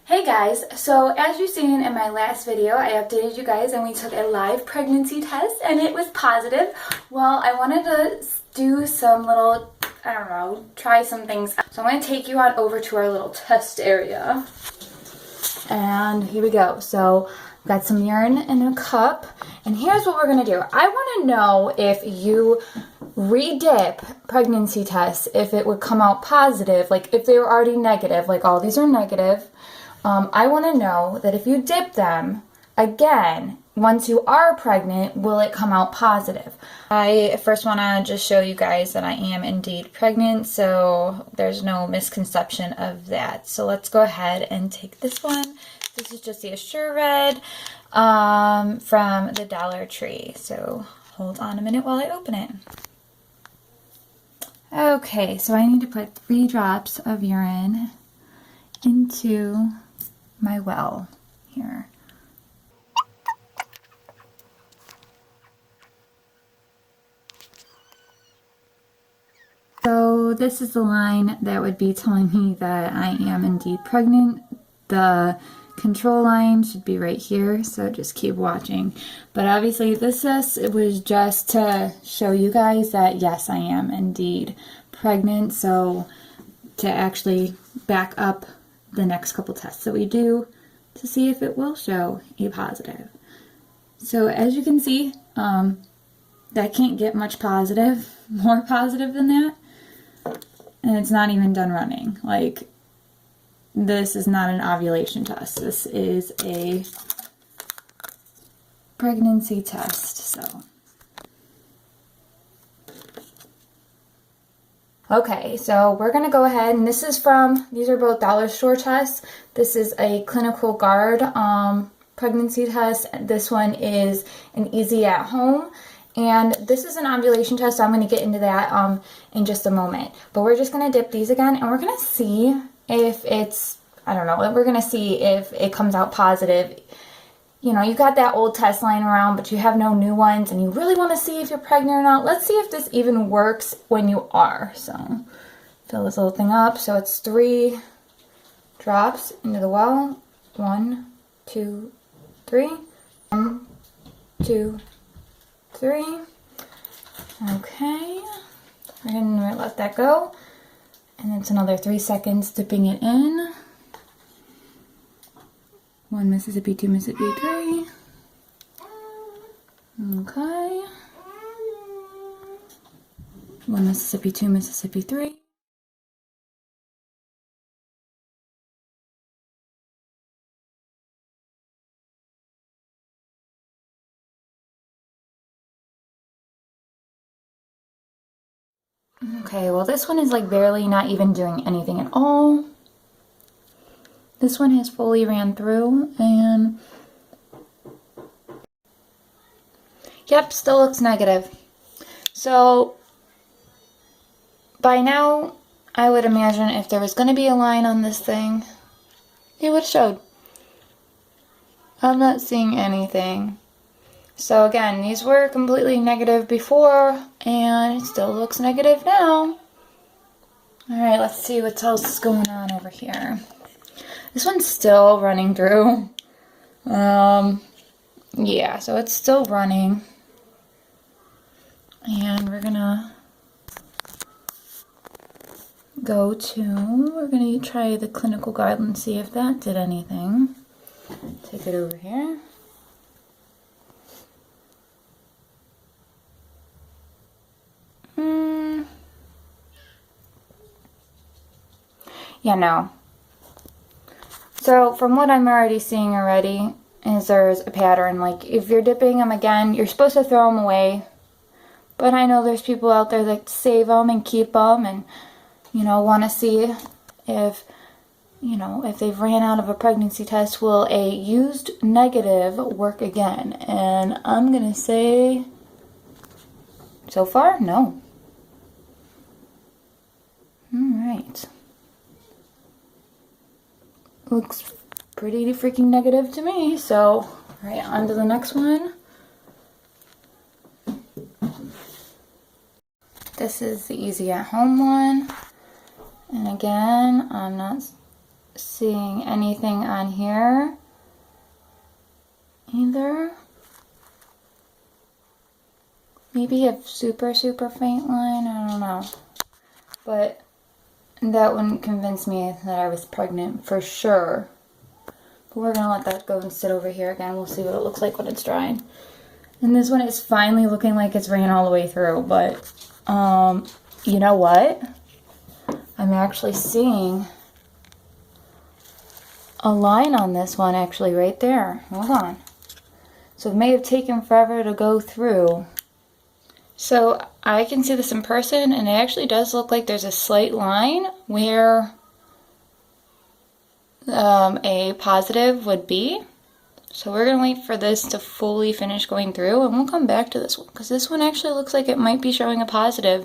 Hey guys, so as you've seen in my last video, I updated you guys and we took a live pregnancy test and it was positive. Well, I wanted to do some little, I don't know, try some things. So I'm going to take you on over to our little test area. And here we go. So I've got some urine in a cup. And here's what we're going to do. I want to know if you re-dip pregnancy tests, if it would come out positive, like if they were already negative, like all these are negative. I want to know that if you dip them again, once you are pregnant, will it come out positive? I first want to just show you guys that I am indeed pregnant, so there's no misconception of that. So let's go ahead and take this one. This is just the Assure Red from the Dollar Tree. So hold on a minute while I open it. Okay, so I need to put 3 drops of urine into my well here. So this is the line that would be telling me that I am indeed pregnant. The control line should be right here, so just keep watching. But obviously it was just to show you guys that yes, I am indeed pregnant, so to actually back up the next couple tests that we do to see if it will show a positive. So as you can see, that can't get much more positive than that. And it's not even done running. Like, this is not an ovulation test. This is a pregnancy test, so. Okay, so we're going to go ahead, and these are both dollar store tests. This is a Clinical Guard pregnancy test. This one is an easy at home. And this is an ovulation test, so I'm going to get into that in just a moment. But we're just going to dip these again, and we're going to see if it's, I don't know, we're going to see if it comes out positive. You know, you got that old test lying around, but you have no new ones, and you really want to see if you're pregnant or not. Let's see if this even works when you are. So, fill this little thing up. So it's 3 drops into the well. 1, 2, 3. 1, 2, 3. Okay. We're going to let that go. And it's another 3 seconds dipping it in. 1 Mississippi, 2 Mississippi, 3. Okay. 1 Mississippi, 2 Mississippi, 3. Okay, well this one is like barely not even doing anything at all. This one has fully ran through, and yep, still looks negative. So by now, I would imagine if there was going to be a line on this thing, it would have showed. I'm not seeing anything. So again, these were completely negative before, and it still looks negative now. Alright, let's see what else is going on over here. This one's still running through. Yeah, so it's still running. And we're gonna we're gonna try the Clinical Guard and see if that did anything. Take it over here. Yeah, no. So from what I'm already seeing already is there's a pattern. Like if you're dipping them again, you're supposed to throw them away. But I know there's people out there that save them and keep them and, you know, want to see if, you know, if they've ran out of a pregnancy test, will a used negative work again? And I'm going to say, so far, no. Alright. Looks pretty freaking negative to me. So, alright, on to the next one. This is the easy at home one. And again, I'm not seeing anything on here either. Maybe a super faint line, I don't know. But that wouldn't convince me that I was pregnant for sure. But we're gonna let that go and sit over here again. We'll see what it looks like when it's drying. And this one is finally looking like it's ran all the way through, but you know what? I'm actually seeing a line on this one actually right there. Hold on. So it may have taken forever to go through. So I can see this in person, and it actually does look like there's a slight line where a positive would be. So we're going to wait for this to fully finish going through, and we'll come back to this one, because this one actually looks like it might be showing a positive.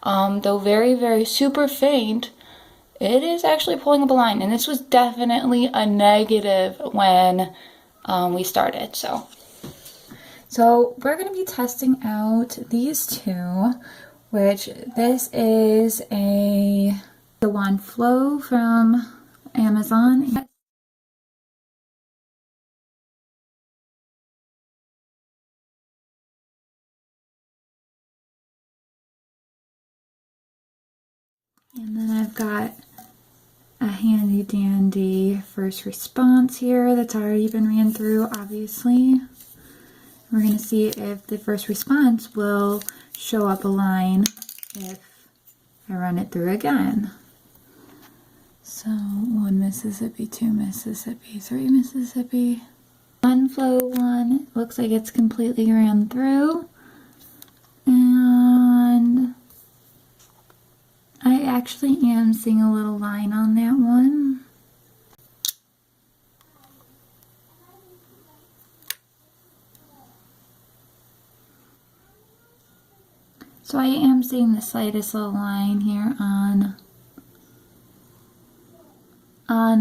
Though very super faint, it is actually pulling up a line, and this was definitely a negative when we started. So we're going to be testing out these two, which this is the wandfo from Amazon. And then I've got a handy dandy first response here that's already been ran through, obviously. We're going to see if the first response will show up a line if I run it through again. So 1 Mississippi, 2 Mississippi, 3 Mississippi. Wandfo one, looks like it's completely ran through. And I actually am seeing a little line on that one. So I am seeing the slightest little line here on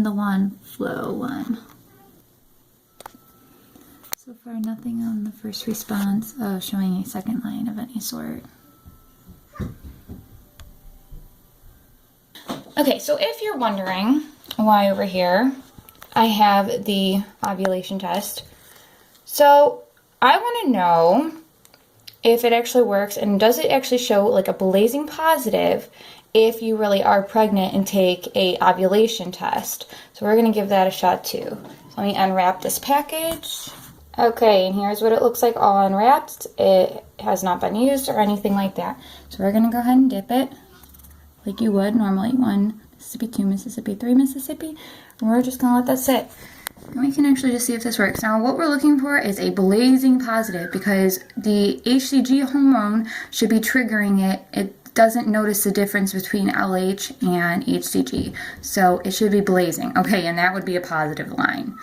the wandfo one. So far nothing on the first response showing a second line of any sort. Okay, so if you're wondering why over here I have the ovulation test, so I want to know if it actually works, and does it actually show like a blazing positive if you really are pregnant and take a ovulation test. So we're going to give that a shot too. So let me unwrap this package. Okay, and here's what it looks like all unwrapped. It has not been used or anything like that. So we're going to go ahead and dip it like you would normally. 1 Mississippi, 2 Mississippi, 3 Mississippi. And we're just going to let that sit. And we can actually just see if this works. Now what we're looking for is a blazing positive, because the HCG hormone should be triggering it. It doesn't notice the difference between LH and HCG. So it should be blazing. Okay, and that would be a positive line.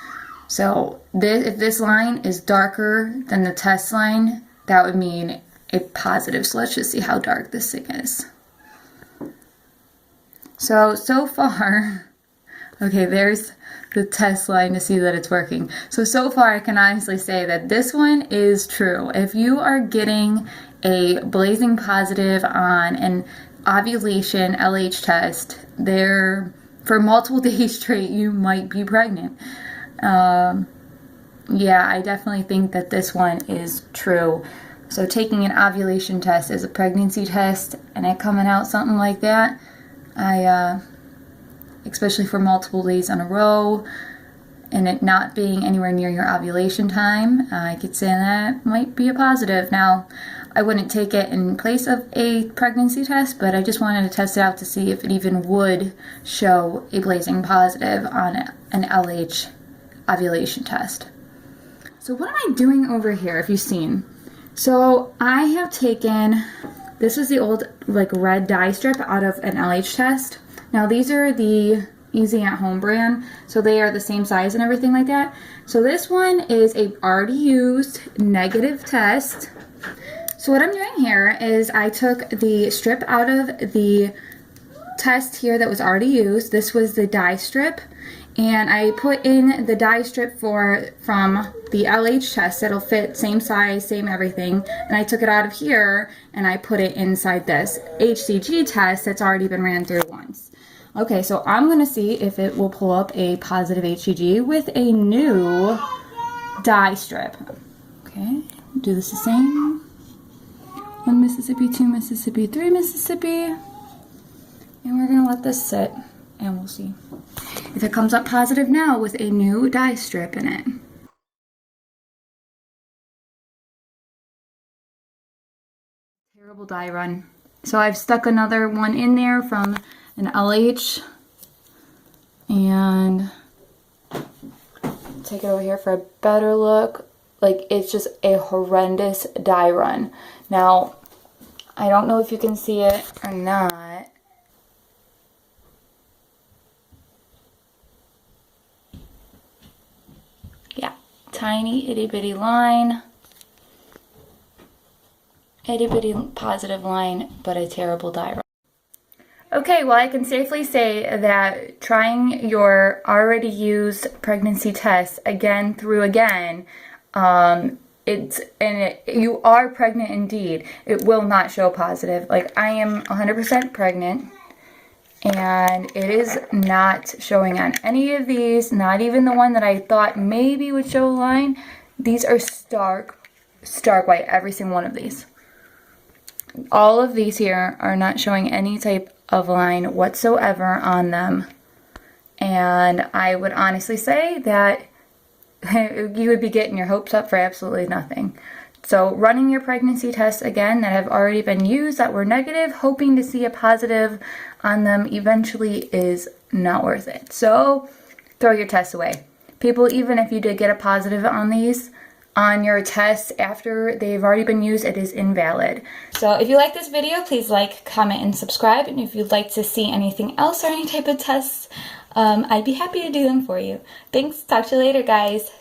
So if this line is darker than the test line, that would mean a positive. So let's just see how dark this thing is. So far, okay, there's the test line to see that it's working. So far I can honestly say that this one is true. If you are getting a blazing positive on an ovulation LH test, for multiple days straight, you might be pregnant. Yeah, I definitely think that this one is true. So taking an ovulation test as a pregnancy test and it coming out something like that, especially for multiple days in a row, and it not being anywhere near your ovulation time, I could say that might be a positive. Now, I wouldn't take it in place of a pregnancy test, but I just wanted to test it out to see if it even would show a blazing positive on an LH ovulation test. So what am I doing over here, if you've seen? So I have taken, this is the old like red dye strip out of an LH test. Now these are the Easy at Home brand, so they are the same size and everything like that. So this one is a already used negative test. So what I'm doing here is I took the strip out of the test here that was already used. This was the dye strip, and I put in the dye strip from the LH test that'll fit same size, same everything, and I took it out of here and I put it inside this HCG test that's already been ran through once. Okay, so I'm gonna see if it will pull up a positive HCG with a new dye strip. Okay, do this the same. 1 Mississippi, 2 Mississippi, 3 Mississippi. And we're gonna let this sit and we'll see if it comes up positive now with a new dye strip in it. Terrible dye run. So I've stuck another one in there from an LH, and take it over here for a better look. Like, it's just a horrendous dye run. Now, I don't know if you can see it or not. Yeah, tiny itty bitty line. Itty bitty positive line, but a terrible dye run. Okay, well, I can safely say that trying your already used pregnancy test again through again, you are pregnant indeed. It will not show positive. Like, I am 100% pregnant, and it is not showing on any of these, not even the one that I thought maybe would show a line. These are stark white, every single one of these. All of these here are not showing any type of line whatsoever on them. And I would honestly say that you would be getting your hopes up for absolutely nothing. So running your pregnancy tests again that have already been used that were negative, hoping to see a positive on them eventually is not worth it. So throw your tests away. People, even if you did get a positive on these, on your tests after they've already been used, it is invalid. So if you like this video, please like, comment, and subscribe. And if you'd like to see anything else or any type of tests, I'd be happy to do them for you. Thanks. Talk to you later, guys.